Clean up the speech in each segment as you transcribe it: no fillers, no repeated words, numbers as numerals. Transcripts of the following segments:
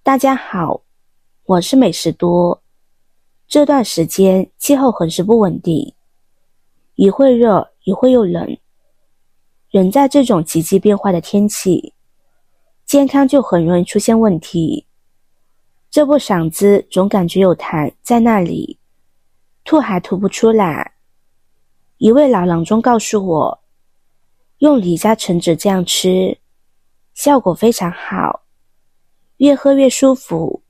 大家好，我是美食多。这段时间气候很是不稳定，一会热，一会又冷。人在这种急剧变化的天气，健康就很容易出现问题。这不嗓子总感觉有痰在那里，吐还吐不出来。一位老郎中告诉我，用梨加橙子这样吃，效果非常好。越喝越舒服，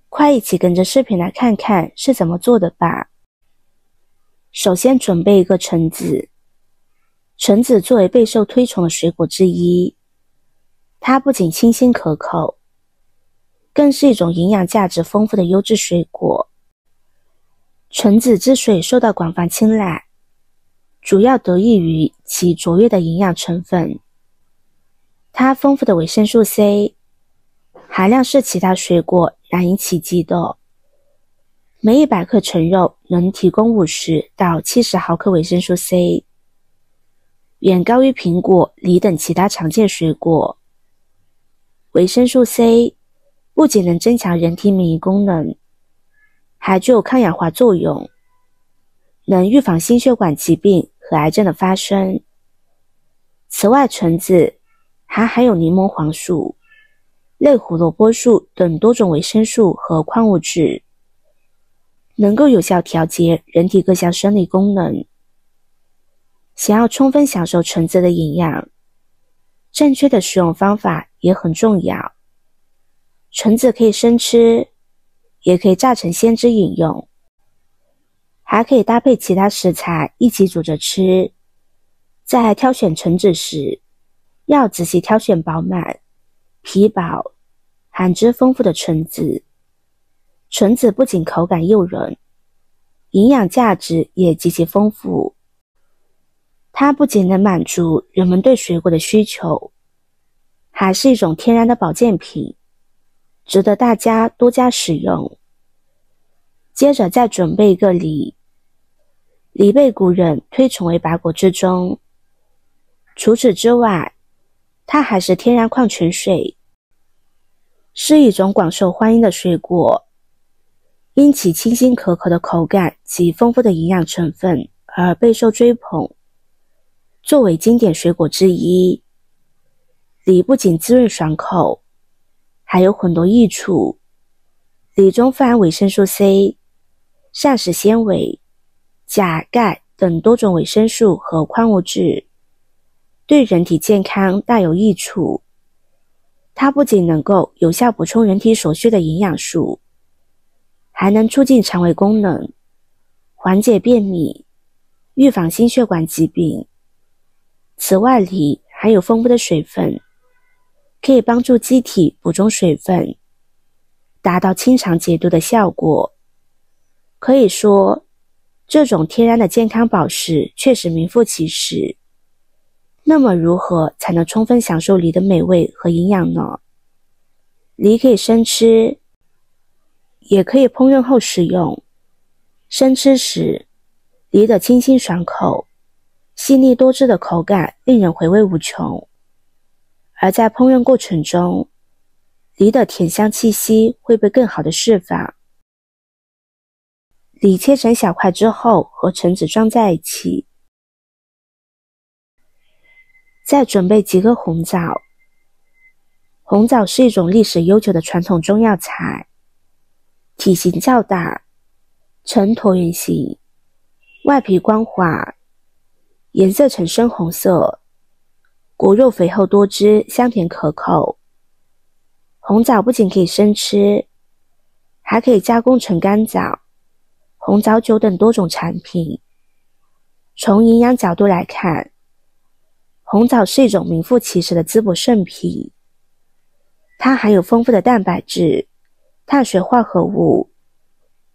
快一起跟着视频来看看是怎么做的吧。首先准备一个橙子，橙子作为备受推崇的水果之一，它不仅清新可口，更是一种营养价值丰富的优质水果。橙子之所以受到广泛青睐，主要得益于其卓越的营养成分。它丰富的维生素 C含量是其他水果难以企及的，每100克橙肉能提供50到70毫克维生素 C， 远高于苹果、梨等其他常见水果。维生素 C 不仅能增强人体免疫功能，还具有抗氧化作用，能预防心血管疾病和癌症的发生。此外，橙子还含有柠檬黄素、类胡萝卜素等多种维生素和矿物质，能够有效调节人体各项生理功能。想要充分享受橙子的营养，正确的食用方法也很重要。橙子可以生吃，也可以榨成鲜汁饮用，还可以搭配其他食材一起煮着吃。在挑选橙子时，要仔细挑选饱满、皮薄、含汁丰富的橙子。橙子不仅口感诱人，营养价值也极其丰富。它不仅能满足人们对水果的需求，还是一种天然的保健品，值得大家多加使用。接着再准备一个梨，梨被古人推崇为百果之宗。除此之外，它还是天然矿泉水，是一种广受欢迎的水果，因其清新可口的口感及丰富的营养成分而备受追捧。作为经典水果之一，梨不仅滋润爽口，还有很多益处。梨中富含维生素 C、膳食纤维、钾、钙等多种维生素和矿物质，对人体健康大有益处。它不仅能够有效补充人体所需的营养素，还能促进肠胃功能，缓解便秘，预防心血管疾病。此外，梨含有丰富的水分，可以帮助机体补充水分，达到清肠解毒的效果。可以说，这种天然的健康宝石确实名副其实。那么如何才能充分享受梨的美味和营养呢？梨可以生吃，也可以烹饪后食用。生吃时，梨的清新爽口、细腻多汁的口感令人回味无穷，而在烹饪过程中，梨的甜香气息会被更好的释放。梨切成小块之后和橙子装在一起，再准备几颗红枣。红枣是一种历史悠久的传统中药材，体型较大，呈椭圆形，外皮光滑，颜色呈深红色，果肉肥厚多汁，香甜可口。红枣不仅可以生吃，还可以加工成干枣、红枣酒等多种产品。从营养角度来看，红枣是一种名副其实的滋补圣品。它含有丰富的蛋白质、碳水化合物、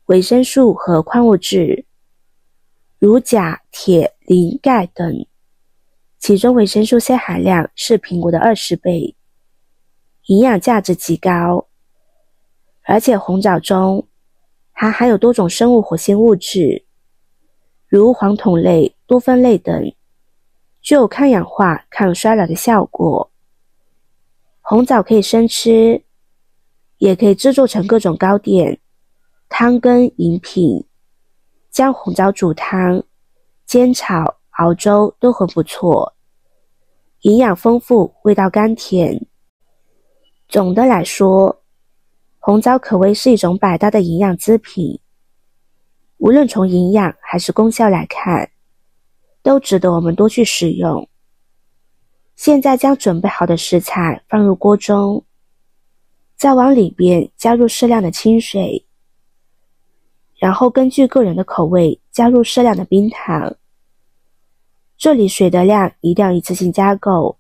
维生素和矿物质，如钾、铁、磷、钙等，其中维生素 C 含量是苹果的20倍，营养价值极高。而且红枣中还含有多种生物活性物质，如黄酮类、多酚类等，具有抗氧化、抗衰老的效果。红枣可以生吃，也可以制作成各种糕点、汤羹、饮品，将红枣煮汤、煎炒、熬粥都很不错，营养丰富，味道甘甜。总的来说，红枣可谓是一种百搭的营养滋品，无论从营养还是功效来看，都值得我们多去使用。现在将准备好的食材放入锅中，再往里边加入适量的清水，然后根据个人的口味加入适量的冰糖。这里水的量一定要一次性加够，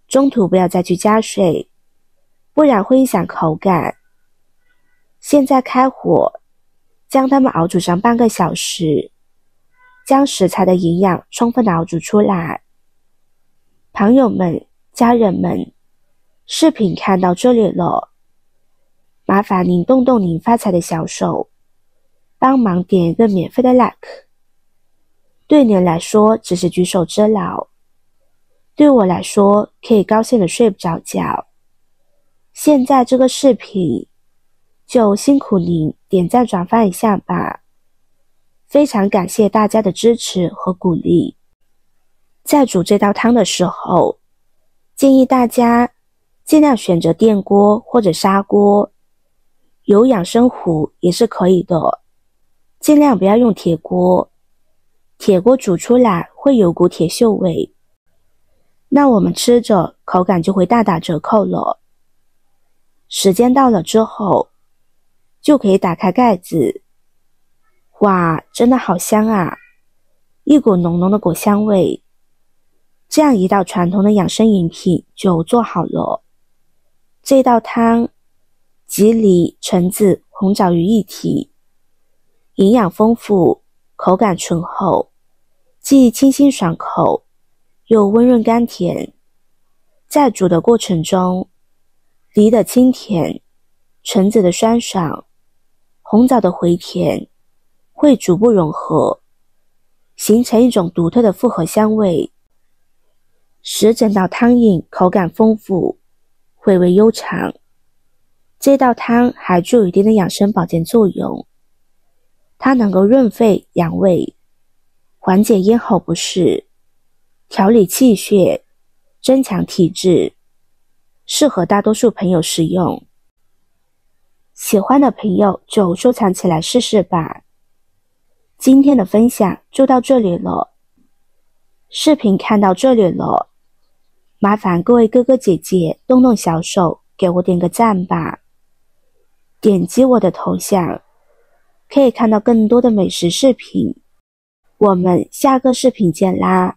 中途不要再去加水，不然会影响口感。现在开火，将它们熬煮上半个小时，将食材的营养充分的熬煮出来。朋友们、家人们，视频看到这里了，麻烦您动动您发财的小手，帮忙点一个免费的 like。 对您来说只是举手之劳，对我来说可以高兴的睡不着觉。现在这个视频就辛苦您点赞转发一下吧，非常感谢大家的支持和鼓励。在煮这道汤的时候，建议大家尽量选择电锅或者砂锅，有养生壶也是可以的，尽量不要用铁锅，铁锅煮出来会有股铁锈味，那我们吃着口感就会大打折扣了。时间到了之后，就可以打开盖子，哇，真的好香啊，一股浓浓的果香味。这样一道传统的养生饮品就做好了。这道汤吉梨、橙子、红枣于一体，营养丰富，口感醇厚，既清新爽口，又温润甘甜。在煮的过程中，梨的清甜，橙子的酸爽，红枣的回甜，会逐步融合，形成一种独特的复合香味，使整道汤饮口感丰富，回味悠长。这道汤还具有一定的养生保健作用，它能够润肺养胃，缓解咽喉不适，调理气血，增强体质，适合大多数朋友食用。喜欢的朋友就收藏起来试试吧。今天的分享就到这里了，视频看到这里了，麻烦各位哥哥姐姐动动小手给我点个赞吧。点击我的头像，可以看到更多的美食视频。我们下个视频见啦！